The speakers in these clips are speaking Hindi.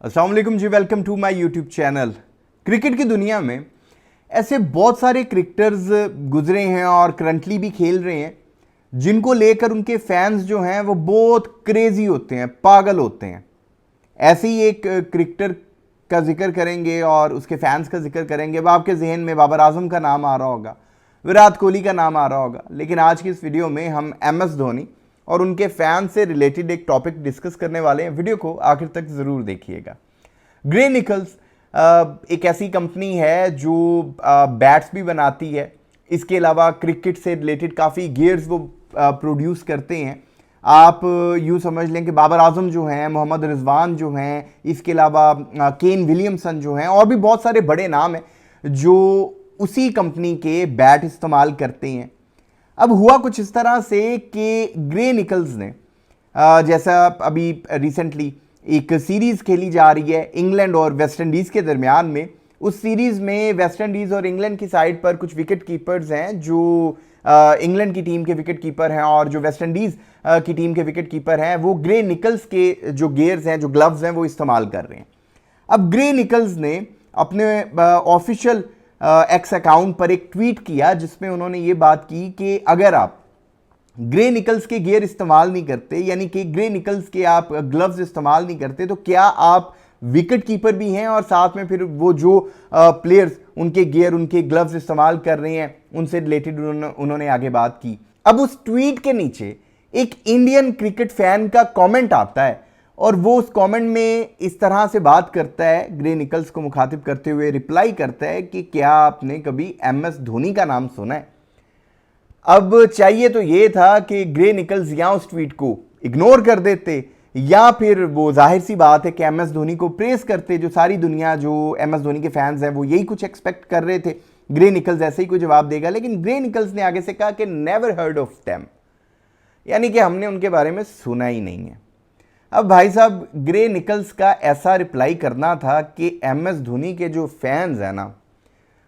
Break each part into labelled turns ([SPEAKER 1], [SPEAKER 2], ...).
[SPEAKER 1] अस्सलाम वालेकुम जी, welcome to my YouTube channel. Cricket की दुनिया में ऐसे बहुत सारे क्रिकेटर्स गुजरे हैं और करंटली भी खेल रहे हैं जिनको लेकर उनके फैंस जो हैं वो बहुत क्रेजी होते हैं, पागल होते हैं। ऐसे ही एक क्रिकेटर का जिक्र करेंगे और उसके फैंस का जिक्र करेंगे। अब आपके जहन में बाबर आजम का नाम आ रहा होगा, विराट कोहली का नाम आ रहा होगा, लेकिन आज की इस वीडियो में हम MS धोनी और उनके फैंस से रिलेटेड एक टॉपिक डिस्कस करने वाले हैं। वीडियो को आखिर तक ज़रूर देखिएगा। ग्रे निकल्स एक ऐसी कंपनी है जो बैट्स भी बनाती है, इसके अलावा क्रिकेट से रिलेटेड काफ़ी गियर्स वो प्रोड्यूस करते हैं। आप यूँ समझ लें कि बाबर आजम जो हैं, मोहम्मद रिजवान जो हैं, इसके अलावा केन विलियमसन जो हैं, और भी बहुत सारे बड़े नाम हैं जो उसी कंपनी के बैट इस्तेमाल करते हैं। अब हुआ कुछ इस तरह से कि ग्रे निकल्स ने जैसा अभी रिसेंटली एक सीरीज़ खेली जा रही है इंग्लैंड और वेस्ट इंडीज़ के दरमियान में। उस सीरीज़ में वेस्ट इंडीज़ और इंग्लैंड की साइड पर कुछ विकेट कीपर्स हैं जो इंग्लैंड की टीम के विकेट कीपर हैं, और जो वेस्ट इंडीज़ की टीम के विकेट कीपर हैं वो ग्रे निकल्स के जो गियर्स हैं, जो ग्लव्स हैं, वो इस्तेमाल कर रहे हैं। अब ग्रे निकल्स ने अपने ऑफिशियल एक्स अकाउंट पर एक ट्वीट किया जिसमें उन्होंने ये बात की कि अगर आप ग्रे निकल्स के गियर इस्तेमाल नहीं करते, यानी कि ग्रे निकल्स के आप ग्लव्स इस्तेमाल नहीं करते, तो क्या आप विकेट कीपर भी हैं और साथ में फिर वो जो प्लेयर्स उनके गियर, उनके ग्लव्स इस्तेमाल कर रहे हैं, उनसे रिलेटेड उन्होंने आगे बात की। अब उस ट्वीट के नीचे एक इंडियन क्रिकेट फैन का कमेंट आता है और वो उस कमेंट में इस तरह से बात करता है, ग्रे निकल्स को मुखातिब करते हुए रिप्लाई करता है कि क्या आपने कभी MS धोनी का नाम सुना है। अब चाहिए तो ये था कि ग्रे निकल्स या उस ट्वीट को इग्नोर कर देते, या फिर वो जाहिर सी बात है कि MS धोनी को प्रेस करते। जो सारी दुनिया, जो MS धोनी के फैंस हैं, वो यही कुछ एक्सपेक्ट कर रहे थे, ग्रे निकल्स ऐसे ही कोई जवाब देगा। लेकिन ग्रे निकल्स ने आगे से कहा कि नेवर हर्ड ऑफ देम, यानी कि हमने उनके बारे में सुना ही नहीं है। अब भाई साहब, ग्रे निकल्स का ऐसा रिप्लाई करना था कि MS धोनी के जो फैंस हैं ना,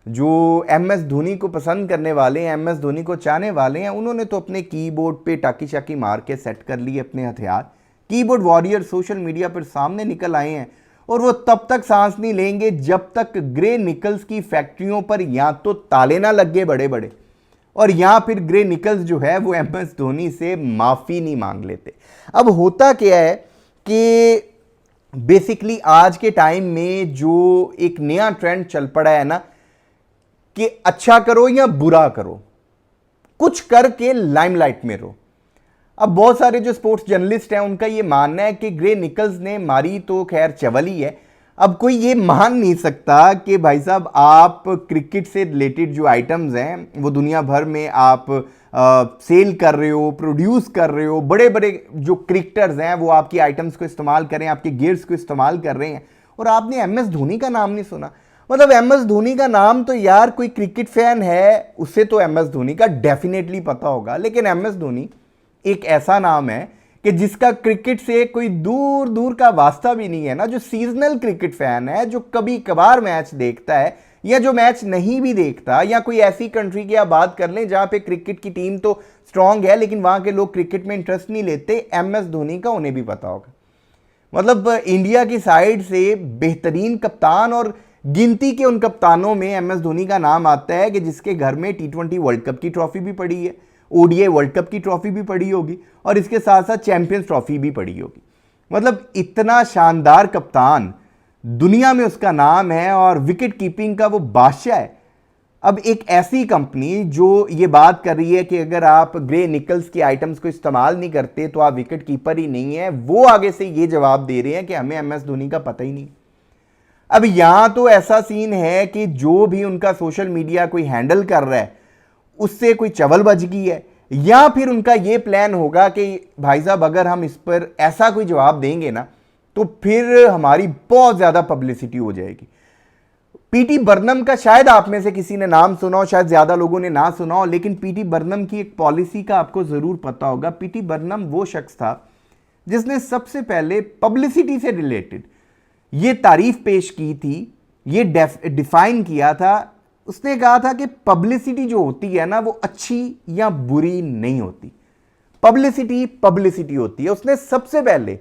[SPEAKER 1] जो MS धोनी को पसंद करने वाले हैं, MS धोनी को चाहने वाले हैं, उन्होंने तो अपने कीबोर्ड पे टाकी शाकी मार के सेट कर लिए अपने हथियार। कीबोर्ड वॉरियर सोशल मीडिया पर सामने निकल आए हैं और वो तब तक सांस नहीं लेंगे जब तक ग्रे निकल्स की फैक्ट्रियों पर या तो ताले ना लग गए बड़े बड़े, और या फिर ग्रे निकल्स जो है वो MS धोनी से माफ़ी नहीं मांग लेते। अब होता क्या है कि बेसिकली आज के टाइम में जो एक नया ट्रेंड चल पड़ा है ना कि अच्छा करो या बुरा करो, कुछ करके लाइमलाइट में रहो। अब बहुत सारे जो स्पोर्ट्स जर्नलिस्ट हैं उनका ये मानना है कि ग्रे निकल्स ने मारी तो खैर चवल ही है। अब कोई ये मान नहीं सकता कि भाई साहब आप क्रिकेट से रिलेटेड जो आइटम्स हैं वो दुनिया भर में आप सेल कर रहे हो, प्रोड्यूस कर रहे हो, बड़े बड़े जो क्रिकेटर्स हैं वो आपकी आइटम्स को इस्तेमाल कर रहे हैं, आपके गियर्स को इस्तेमाल कर रहे हैं, और आपने MS धोनी का नाम नहीं सुना। मतलब MS धोनी का नाम तो यार कोई क्रिकेट फैन है उससे तो MS धोनी का डेफिनेटली पता होगा, लेकिन MS धोनी एक ऐसा नाम है कि जिसका क्रिकेट से कोई दूर दूर का वास्ता भी नहीं है ना। जो सीजनल क्रिकेट फैन है, जो कभी कभार मैच देखता है या जो मैच नहीं भी देखता, या कोई ऐसी कंट्री की आप बात कर लें जहां पे क्रिकेट की टीम तो स्ट्रांग है लेकिन वहां के लोग क्रिकेट में इंटरेस्ट नहीं लेते, MS धोनी का उन्हें भी पता होगा। मतलब इंडिया की साइड से बेहतरीन कप्तान और गिनती के उन कप्तानों में MS धोनी का नाम आता है कि जिसके घर में T20 वर्ल्ड कप की ट्रॉफी भी पड़ी है, ODI वर्ल्ड कप की ट्रॉफी भी पड़ी होगी, और इसके साथ साथ चैंपियंस ट्रॉफी भी पड़ी होगी। मतलब इतना शानदार कप्तान दुनिया में उसका नाम है और विकेट कीपिंग का वो बादशाह है। अब एक ऐसी कंपनी जो ये बात कर रही है कि अगर आप ग्रे निकल्स की आइटम्स को इस्तेमाल नहीं करते तो आप विकेट कीपर ही नहीं है, वो आगे से ये जवाब दे रहे हैं कि हमें MS धोनी का पता ही नहीं। अब यहां तो ऐसा सीन है कि जो भी उनका सोशल मीडिया कोई हैंडल कर रहा है उससे कोई चवल बज गई है, या फिर उनका ये प्लान होगा कि भाई साहब अगर हम इस पर ऐसा कोई जवाब देंगे ना तो फिर हमारी बहुत ज्यादा पब्लिसिटी हो जाएगी। PT बर्नम का शायद आप में से किसी ने नाम सुना हो, शायद ज्यादा लोगों ने ना सुना हो, लेकिन PT बर्नम की एक पॉलिसी का आपको जरूर पता होगा। PT बर्नम वो शख्स था जिसने सबसे पहले पब्लिसिटी से रिलेटेड ये तारीफ पेश की थी, ये डिफाइन किया था। उसने कहा था कि पब्लिसिटी जो होती है ना वो अच्छी या बुरी नहीं होती, पब्लिसिटी पब्लिसिटी होती है। उसने सबसे पहले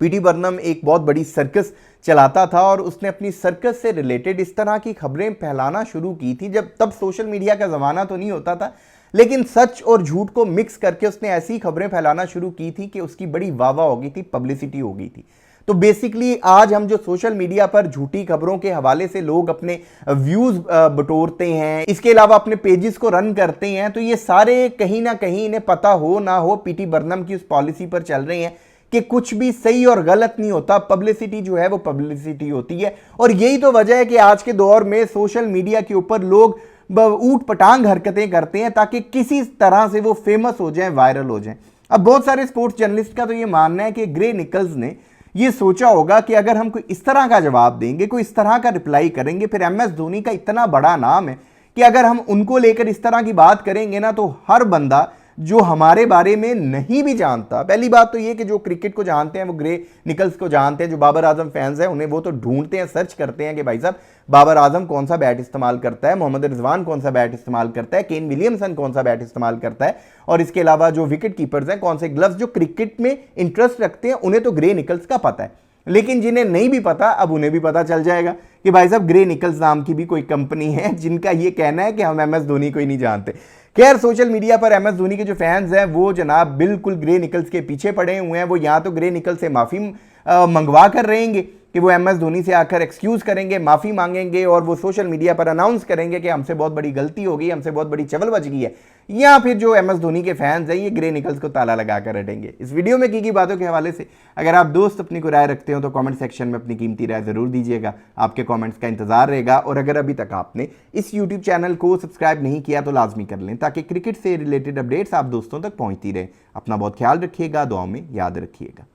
[SPEAKER 1] पीटी बर्नम एक बहुत बड़ी सर्कस चलाता था और उसने अपनी सर्कस से रिलेटेड इस तरह की खबरें फैलाना शुरू की थी। जब तब सोशल मीडिया का ज़माना तो नहीं होता था, लेकिन सच और झूठ को मिक्स करके उसने ऐसी खबरें फैलाना शुरू की थी कि उसकी बड़ी वाह हो गई थी, पब्लिसिटी हो गई थी। तो बेसिकली आज हम जो सोशल मीडिया पर झूठी खबरों के हवाले से लोग अपने व्यूज बटोरते हैं, इसके अलावा अपने पेजेस को रन करते हैं, तो ये सारे कहीं ना कहीं इन्हें पता हो ना हो पीटी बर्नम की उस पॉलिसी पर चल रहे हैं कि कुछ भी सही और गलत नहीं होता, पब्लिसिटी जो है वो पब्लिसिटी होती है। और यही तो वजह है कि आज के दौर में सोशल मीडिया के ऊपर लोग ऊट पटांग हरकतें करते हैं ताकि किसी तरह से वो फेमस हो जाएं, वायरल हो जाएं। अब बहुत सारे स्पोर्ट्स जर्नलिस्ट का तो ये मानना है कि ग्रे निकल्स ने ये सोचा होगा कि अगर हम कोई इस तरह का जवाब देंगे, कोई इस तरह का रिप्लाई करेंगे, फिर एमएस धोनी का इतना बड़ा नाम है कि अगर हम उनको लेकर इस तरह की बात करेंगे ना, तो हर बंदा जो हमारे बारे में नहीं भी जानता, पहली बात तो ये कि जो क्रिकेट को जानते हैं वो ग्रे निकल्स को जानते हैं, जो बाबर आजम फैंस हैं उन्हें वो तो ढूंढते हैं, सर्च करते हैं कि भाई साहब बाबर आजम कौन सा बैट इस्तेमाल करता है, मोहम्मद रिजवान कौन सा बैट इस्तेमाल करता है, केन विलियमसन कौन सा बैट इस्तेमाल करता है, और इसके अलावा जो विकेट कीपर्स हैं कौन से ग्लव्स, जो क्रिकेट में इंटरेस्ट रखते हैं उन्हें तो ग्रे निकल्स का पता है। लेकिन जिन्हें नहीं भी पता, अब उन्हें भी पता चल जाएगा कि भाई साहब ग्रे निकल्स नाम की भी कोई कंपनी है जिनका ये कहना है कि हम एमएस धोनी को ही नहीं जानते। खैर, सोशल मीडिया पर एमएस धोनी के जो फैंस हैं वो जनाब बिल्कुल ग्रे निकल्स के पीछे पड़े हुए हैं। वो यहाँ तो ग्रे निकल्स से माफ़ी मंगवा कर रहेंगे कि वो एमएस धोनी से आकर एक्सक्यूज़ करेंगे, माफ़ी मांगेंगे और वो सोशल मीडिया पर अनाउंस करेंगे कि हमसे बहुत बड़ी गलती हो गई, हमसे बहुत बड़ी चवल बच गई है, या फिर जो एमएस धोनी के फैंस हैं ये ग्रे निकल्स को ताला लगा कर रटेंगे। इस वीडियो में की बातों के हवाले से अगर आप दोस्त अपनी को राय रखते हो तो कमेंट सेक्शन में अपनी कीमती राय ज़रूर दीजिएगा। आपके कमेंट्स का इंतजार रहेगा। और अगर अभी तक आपने इस यूट्यूब चैनल को सब्सक्राइब नहीं किया तो लाजमी कर लें ताकि क्रिकेट से रिलेटेड अपडेट्स आप दोस्तों तक पहुँचती रहे। अपना बहुत ख्याल रखिएगा, दुआओं में याद रखिएगा।